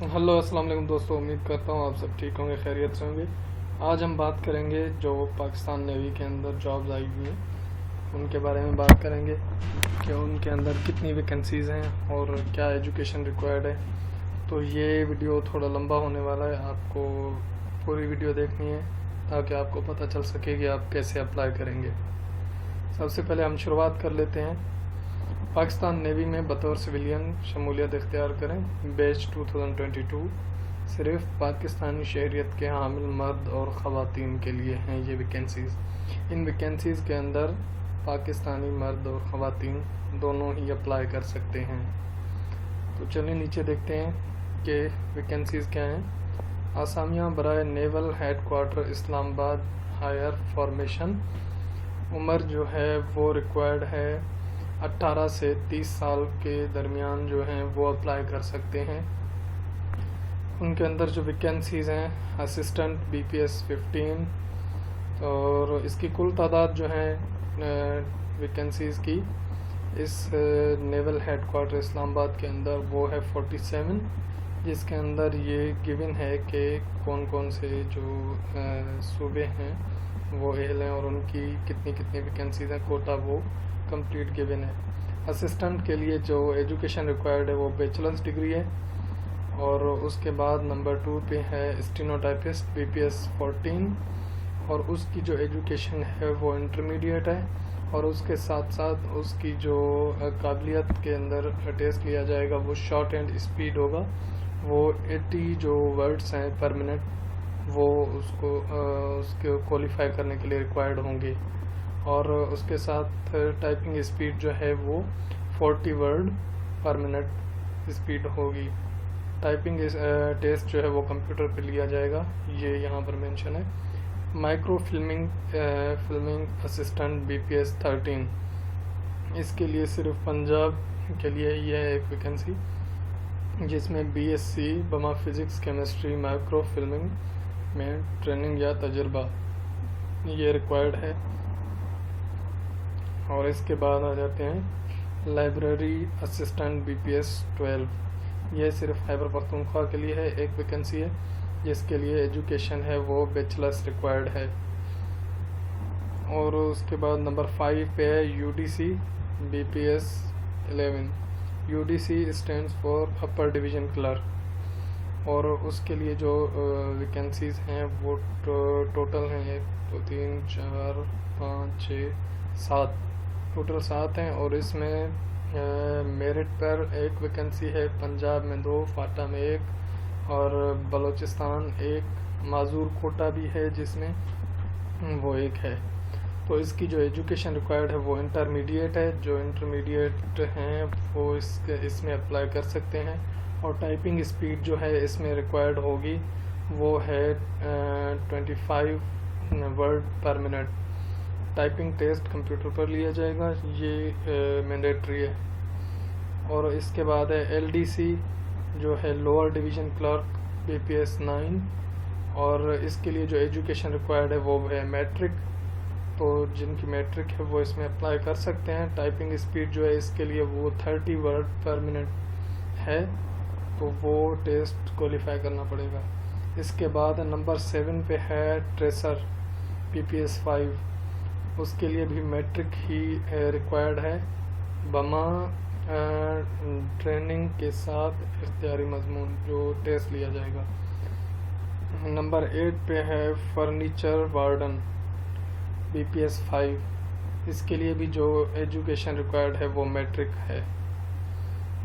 Hello अस्सलाम वालेकुम दोस्तों, उम्मीद करता हूँ आप सब ठीक होंगे, खैरियत से होंगे। आज हम बात करेंगे जो पाकिस्तान नेवी के अंदर जॉब्स आई हुई हैं उनके बारे में बात करेंगे कि उनके अंदर कितनी वैकेंसीज़ हैं और क्या एजुकेशन रिक्वायर्ड है। तो ये वीडियो थोड़ा लंबा होने वाला है, आपको पूरी वीडियो देखनी है ताकि आपको पता चल सके कि आप कैसे अप्लाई करेंगे। सबसे पहले हम शुरुआत कर लेते हैं। पाकिस्तान नेवी में बतौर सिविलियन शमूलियत इख्तियार करें। बैच 2022 सिर्फ पाकिस्तानी शहरियत के हामिल मर्द और ख़वातीन के लिए हैं ये वैकेंसीज़। इन वैकेंसीज़ के अंदर पाकिस्तानी मर्द और ख़वातीन दोनों ही अप्लाई कर सकते हैं। तो चलिए नीचे देखते हैं कि वैकेंसीज़ क्या हैं। आसामियाँ बराए naval headquarter Islamabad higher formation. उम्र जो है वो रिक्वायर्ड है 18 से 30 साल के दरमियान जो हैं वो अप्लाई कर सकते हैं। उनके अंदर जो वैकेंसीज़ हैं असिस्टेंट BPS 15 और इसकी कुल तादाद जो है वैकेंसीज़ की इस नेवल हेड क्वार्टर इस्लामाबाद के अंदर वो है 47, जिसके अंदर ये गिवन है कि कौन कौन से जो सूबे हैं वो एहल हैं और उनकी कितनी कितनी वैकेंसीज़ हैं, कोटा वो कंप्लीट गिवन है। असिस्टेंट के लिए जो एजुकेशन रिक्वायर्ड है वो बैचलर्स डिग्री है और उसके बाद नंबर 2 पे है स्टेनोटाइपिस्ट BPS 14 और उसकी जो एजुकेशन है वो इंटरमीडिएट है और उसके साथ साथ उसकी जो काबिलियत के अंदर टेस्ट लिया जाएगा वो शॉर्ट एंड स्पीड होगा। वो 80 जो वर्ड्स हैं पर मिनट वो उसको क्वालिफाई करने के लिए रिक्वायर्ड होंगे और उसके साथ टाइपिंग स्पीड जो है वो 40 वर्ड पर मिनट स्पीड होगी। टाइपिंग टेस्ट जो है वो कंप्यूटर पे लिया जाएगा, ये यहाँ पर मेंशन है। माइक्रो फिल्मिंग असिस्टेंट BPS 13, इसके लिए सिर्फ पंजाब के लिए ये है एक वैकेंसी जिसमें BSc बमा फिज़िक्स केमिस्ट्री माइक्रो फिल्मिंग में ट्रेनिंग या तजुर्बा ये रिक्वायर्ड है। और इसके बाद आ जाते हैं लाइब्रेरी असिस्टेंट BPS 12, ये सिर्फ खैबर पख्तूनख्वा के लिए है, एक वैकेंसी है जिसके लिए एजुकेशन है वो बैचलर्स रिक्वायर्ड है। और उसके बाद नंबर 5 पे है UDC BPS 11। UDC stands for upper division clerk और उसके लिए जो वैकेंसीज़ हैं वो टोटल हैं 1 2 3 4 5 6 7, टोटल 7 हैं और इसमें मेरिट पर एक वैकेंसी है, पंजाब में 2, फाटा में 1 और बलूचिस्तान 1, माजूर कोटा भी है जिसमें वो 1 है। तो इसकी जो एजुकेशन रिक्वायर्ड है वो इंटरमीडिएट है, जो इंटरमीडिएट हैं वो इसमें अप्लाई कर सकते हैं और टाइपिंग स्पीड जो है इसमें रिक्वायर्ड होगी वो है 25 वर्ड पर मिनट। टाइपिंग टेस्ट कंप्यूटर पर लिया जाएगा, ये मैंडेटरी है। और इसके बाद है LDC जो है लोअर डिवीज़न क्लर्क BPS 9 और इसके लिए जो एजुकेशन रिक्वायर्ड है वो है मैट्रिक, तो जिनकी मैट्रिक है वो इसमें अप्लाई कर सकते हैं। टाइपिंग स्पीड जो है इसके लिए वो 30 वर्ड पर मिनट है, तो वो टेस्ट क्वालिफाई करना पड़ेगा। इसके बाद नंबर 7 पे है ट्रेसर BPS 5, उसके लिए भी मैट्रिक ही रिक्वायर्ड है, बमा ट्रेनिंग के साथ इख्तियारी मजमून जो टेस्ट लिया जाएगा। नंबर 8 पे है फर्नीचर वार्डन BPS 5, इसके लिए भी जो एजुकेशन रिक्वायर्ड है वो मैट्रिक है।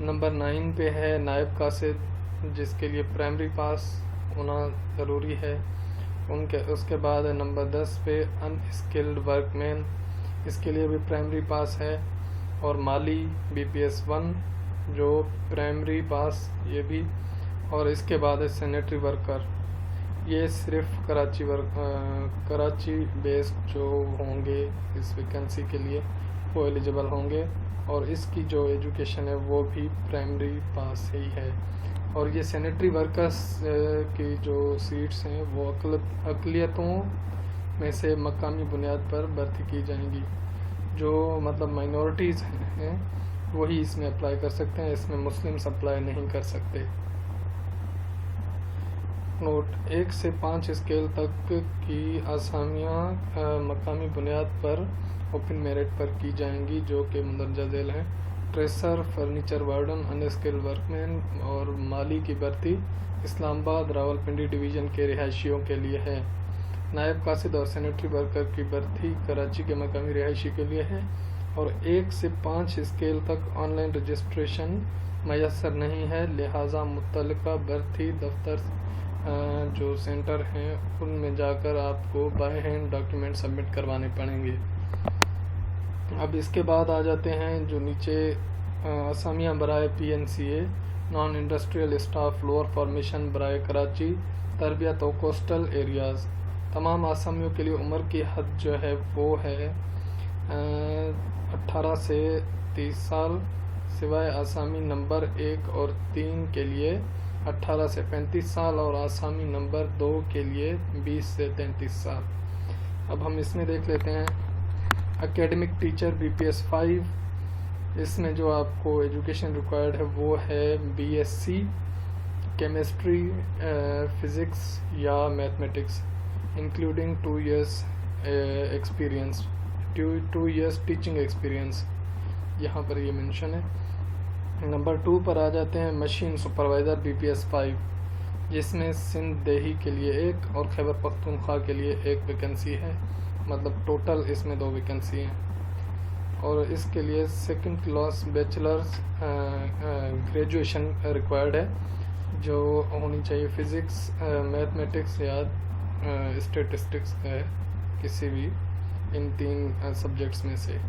नंबर 9 पे है नायब कासिद, जिसके लिए प्राइमरी पास होना ज़रूरी है। उसके बाद है नंबर 10 पे अनस्किल्ड वर्कमैन, इसके लिए भी प्राइमरी पास है और माली BPS 1 जो प्राइमरी पास ये भी। और इसके बाद है सैनिटरी वर्कर, ये सिर्फ कराची बेस्ड जो होंगे इस वैकेंसी के लिए वो एलिजिबल होंगे और इसकी जो एजुकेशन है वो भी प्राइमरी पास ही है। और ये सैनिटरी वर्कर्स की जो सीट्स हैं वो अक़लियतों में से मकामी बुनियाद पर भर्ती की जाएंगी, जो मतलब माइनॉरिटीज़ हैं वही इसमें अप्लाई कर सकते हैं, इसमें मुस्लिम्स अप्लाई नहीं कर सकते। नोट: 1 से 5 स्केल तक की असामियाँ मकामी बुनियाद पर ओपन मेरिट पर की जाएंगी, जो कि मंदरजा झेल हैं। Tracer, furniture warden, unskilled workman और माली की भर्ती इस्लामाबाद रावलपिंडी डिवीज़न के रिहायशियों के लिए है। नायब कासिद और सैनिटरी वर्कर की भर्ती कराची के मकामी रिहायशी के लिए है। और 1 से 5 स्केल तक ऑनलाइन रजिस्ट्रेशन मैसर नहीं है, लिहाजा मुत्तलका भर्ती दफ्तर जो सेंटर हैं उनमें जाकर आपको बाय हैंड डॉक्यूमेंट सबमिट करवाने पड़ेंगे। अब इसके बाद आ जाते हैं जो नीचे असामियाँ बराए PNCA, non industrial staff lower formation बराए कराची, तरबियत और कोस्टल एरियाज़। तमाम आसामियों के लिए उम्र की हद जो है वो है 18 से 30 साल, सिवाय आसामी नंबर 1 और 3 के लिए 18 से 35 साल और आसामी नंबर 2 के लिए 20 से 33 साल। अब हम इसमें देख लेते हैं एकेडमिक टीचर BPS 5। इसमें जो आपको एजुकेशन रिक्वायर्ड है वो है BSc केमिस्ट्री, फिज़िक्स या mathematics, including 2 years experience, 2 years teaching experience, यहाँ पर ये मेंशन है। नंबर 2 पर आ जाते हैं मशीन सुपरवाइज़र BPS 5, जिसमें सिंध देही के लिए 1 और खैबर पख्तूनख्वा के लिए 1 वैकेंसी है, मतलब टोटल इसमें 2 वैकेंसी हैं। और इसके लिए 2nd class bachelors graduation required है, जो होनी चाहिए फिज़िक्स, मैथमेटिक्स या स्टैटिस्टिक्स है, किसी भी इन 3 सब्जेक्ट्स में से।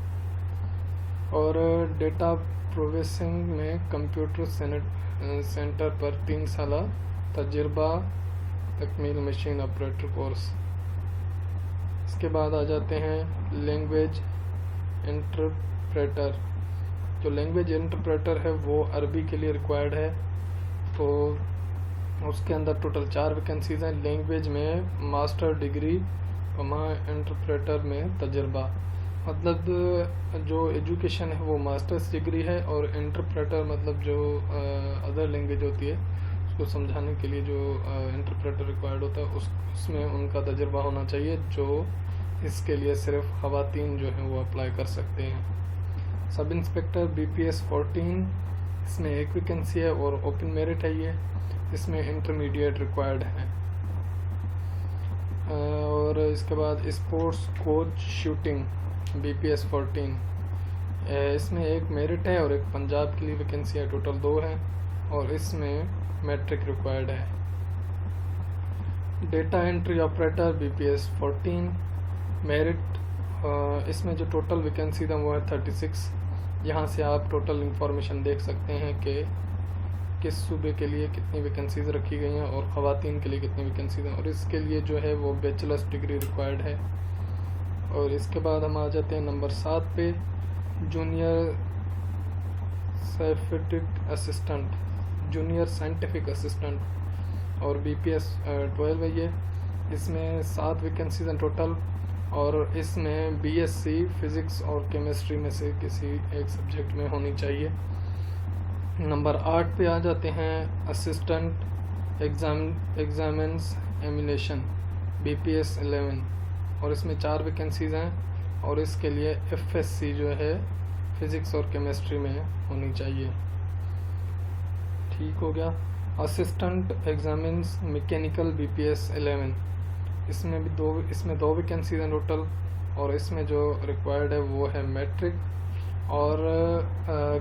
और डेटा प्रोसेसिंग में कंप्यूटर सेंटर पर 3 साल तजुर्बा, तकमील मशीन ऑपरेटर कोर्स। इसके बाद आ जाते हैं लैंग्वेज इंटरप्रेटर। जो लैंग्वेज इंटरप्रेटर है वो अरबी के लिए रिक्वायर्ड है, तो उसके अंदर टोटल 4 वैकेंसीज हैं। लैंग्वेज में मास्टर डिग्री, इंटरप्रेटर में तजुर्बा, मतलब जो एजुकेशन है वो मास्टर्स डिग्री है, और इंटरप्रेटर मतलब जो अदर लैंग्वेज होती है उसको समझाने के लिए जो इंटरप्रेटर रिक्वायर्ड होता है उसमें उनका तजुर्बा होना चाहिए, जो इसके लिए सिर्फ ख़वातीन जो हैं वो अप्लाई कर सकते हैं। सब इंस्पेक्टर BPS 14, इसमें 1 वैकेंसी है और ओपन मेरिट है ये, इसमें इंटरमीडिएट रिक्वायर्ड है। और इसके बाद स्पोर्ट्स कोच शूटिंग BPS 14, इसमें 1 मेरिट है और 1 पंजाब के लिए वैकेंसी है, टोटल 2 है, और इसमें मैट्रिक रिक्वायर्ड है। Data entry operator BPS 14 merit, इसमें जो टोटल वैकेंसी है वो है 36। यहाँ से आप टोटल इंफॉर्मेशन देख सकते हैं कि किस सूबे के लिए कितनी वैकेंसीज रखी गई हैं और ख़वातीन के लिए कितनी वैकेंसीज हैं, और इसके लिए जो है वो बैचलर्स डिग्री रिक्वायर्ड है। और इसके बाद हम आ जाते हैं नंबर 7 पे, जूनियर साइंटिफिक असिस्टेंट और BPS 12 है ये। इसमें 7 वैकेंसीज हैं टोटल, और इसमें BSc फिज़िक्स और केमिस्ट्री में से किसी एक सब्जेक्ट में होनी चाहिए। नंबर 8 पे आ जाते हैं असिस्टेंट एग्जामिन्स एमिनेशन BPS 11, और इसमें 4 वैकेंसीज हैं, और इसके लिए FSc जो है फिज़िक्स और केमिस्ट्री में होनी चाहिए। ठीक हो गया। असिस्टेंट एग्जामिन्स मैकेनिकल BPS 11, इसमें 2 वैकेंसीज हैं टोटल, और इसमें जो रिक्वायर्ड है वो है मैट्रिक, और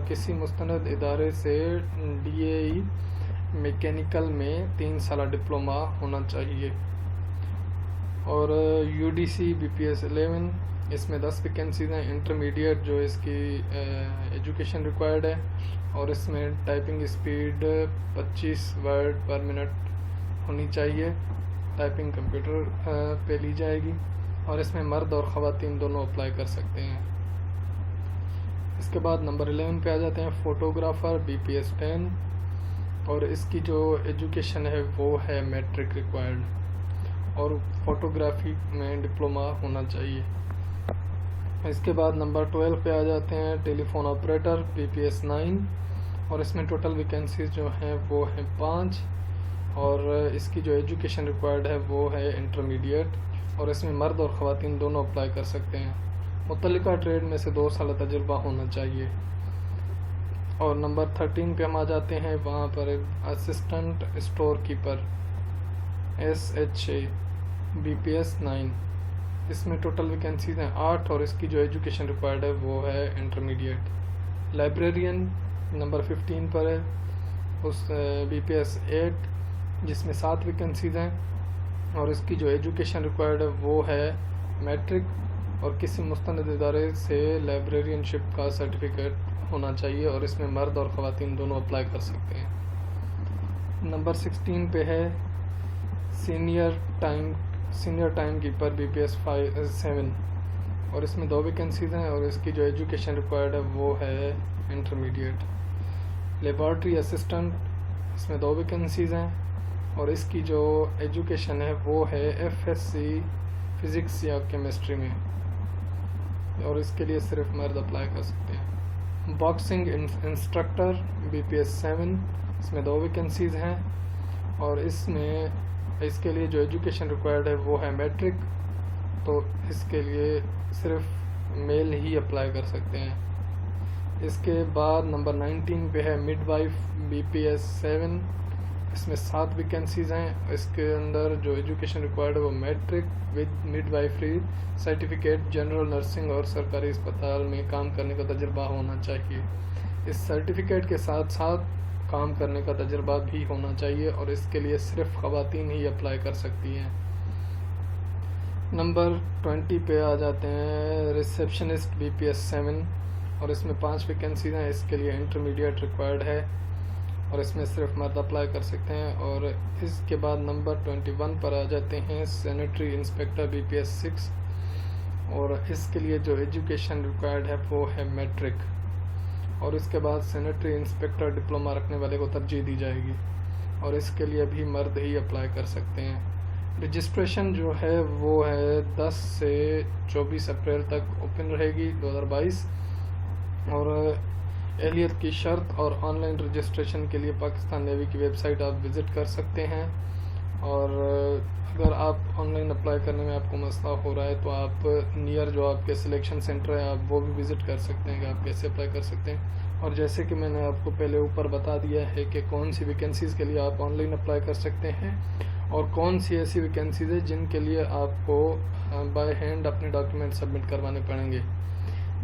किसी मुस्तनद इदारे से DAE मैकेनिकल में 3 साल डिप्लोमा होना चाहिए। और UDC BPS 11, इसमें 10 वैकेंसीज हैं, इंटरमीडिएट जो इसकी एजुकेशन रिक्वायर्ड है, और इसमें टाइपिंग स्पीड 25 वर्ड पर मिनट होनी चाहिए, टाइपिंग कंप्यूटर पे ली जाएगी, और इसमें मर्द और ख़वातीन दोनों अप्लाई कर सकते हैं। इसके बाद नंबर 11 पे आ जाते हैं फ़ोटोग्राफ़र BPS 10, और इसकी जो एजुकेशन है वो है मैट्रिक रिक्वायर्ड, और फोटोग्राफी में डिप्लोमा होना चाहिए। इसके बाद नंबर 12 पे आ जाते हैं टेलीफोन ऑपरेटर BPS 9, और इसमें टोटल वैकेंसीज जो हैं वो हैं 5, और इसकी जो एजुकेशन रिक्वायर्ड है वो है इंटरमीडिएट, और इसमें मर्द और ख़वातीन दोनों अप्लाई कर सकते हैं। मुतल्लिका ट्रेड में से 2 साल तजुर्बा होना चाहिए। और नंबर 13 पे हम आ जाते हैं, वहाँ पर assistant store keeper SHA BPS 9, इसमें टोटल वैकेंसीज हैं 8 और इसकी जो एजुकेशन रिक्वायर्ड है वो है इंटरमीडिएट। लाइब्रेरियन नंबर 15 पर है, उस BPS 8 जिसमें 7 वैकेंसीज हैं और इसकी जो एजुकेशन रिक्वायर्ड है वो है मैट्रिक और किसी मुस्तनद इदारे से लाइब्रेरियनशिप का सर्टिफिकेट होना चाहिए, और इसमें मर्द और ख़वातीन दोनों अप्लाई कर सकते हैं। नंबर 16 पे है सीनियर टाइम कीपर BPS 7 और इसमें 2 वैकेंसीज हैं और इसकी जो एजुकेशन रिक्वायर्ड है वो है इंटरमीडिएट। लेबॉर्ट्री असिस्टेंट, इसमें 2 वैकेंसीज हैं और इसकी जो एजुकेशन है वो है FSc फिज़िक्स या केमिस्ट्री में, और इसके लिए सिर्फ मर्द अप्लाई कर सकते हैं। बॉक्सिंग इंस्ट्रक्टर BPS 7, इसमें 2 वैकेंसीज हैं और इसके लिए जो एजुकेशन रिक्वायर्ड है वो है मैट्रिक, तो इसके लिए सिर्फ मेल ही अप्लाई कर सकते हैं। इसके बाद नंबर 19 पे है मिडवाइफ BPS 7, इसमें 7 वैकेंसीज हैं। इसके अंदर जो एजुकेशन रिक्वायर्ड है वो matric with midwifery certificate, general nursing और सरकारी अस्पताल में काम करने का तजुर्बा होना चाहिए। इस सर्टिफिकेट के साथ साथ काम करने का तजुर्बा भी होना चाहिए और इसके लिए सिर्फ ख़वातीन ही अप्लाई कर सकती हैं। नंबर 20 पे आ जाते हैं रिसेप्शनिस्ट BPS 7 और इसमें 5 वैकेंसीज हैं। इसके लिए इंटरमीडिएट रिक्वायर्ड है और इसमें सिर्फ मर्द अप्लाई कर सकते हैं। और इसके बाद नंबर 21 पर आ जाते हैं सैनिटरी इंस्पेक्टर BPS 6 और इसके लिए जो एजुकेशन रिक्वायर्ड है वो है मैट्रिक, और इसके बाद सैनिटरी इंस्पेक्टर डिप्लोमा रखने वाले को तरजीह दी जाएगी और इसके लिए भी मर्द ही अप्लाई कर सकते हैं। रजिस्ट्रेशन जो है वो है 10 से 24 अप्रैल तक ओपन रहेगी 2022, और एहलियत की शर्त और ऑनलाइन रजिस्ट्रेशन के लिए पाकिस्तान नेवी की वेबसाइट आप विज़िट कर सकते हैं। और अगर आप ऑनलाइन अप्लाई करने में आपको मसला हो रहा है तो आप नियर जो आपके सिलेक्शन सेंटर है आप वो भी विज़िट कर सकते हैं कि आप कैसे अप्लाई कर सकते हैं। और जैसे कि मैंने आपको पहले ऊपर बता दिया है कि कौन सी वैकेंसीज़ के लिए आप ऑनलाइन अप्लाई कर सकते हैं और कौन सी ऐसी वैकेंसीज़ है जिनके लिए आपको बाय हैंड अपने डॉक्यूमेंट सबमिट करवाने पड़ेंगे।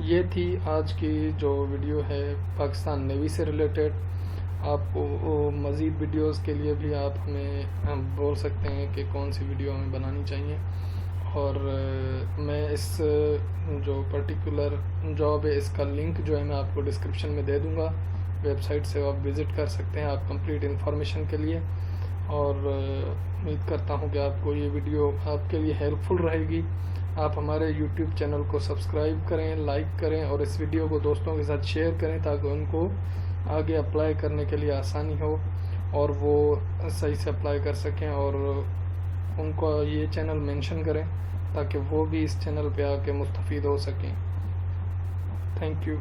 ये थी आज की जो वीडियो है पाकिस्तान नेवी से रिलेटेड। आपको मज़ीद वीडियोस के लिए भी आप हमें बोल सकते हैं कि कौन सी वीडियो हमें बनानी चाहिए, और मैं इस जो पर्टिकुलर जॉब है इसका लिंक जो है मैं आपको डिस्क्रिप्शन में दे दूंगा। वेबसाइट से आप विज़िट कर सकते हैं आप कंप्लीट इन्फॉर्मेशन के लिए। और उम्मीद करता हूँ कि आपको ये वीडियो आपके लिए हेल्पफुल रहेगी। आप हमारे YouTube चैनल को सब्सक्राइब करें, लाइक करें और इस वीडियो को दोस्तों के साथ शेयर करें ताकि उनको आगे अप्लाई करने के लिए आसानी हो और वो सही से अप्लाई कर सकें, और उनको ये चैनल मेंशन करें ताकि वो भी इस चैनल पे आके मुस्तफ़ीद हो सकें। Thank you.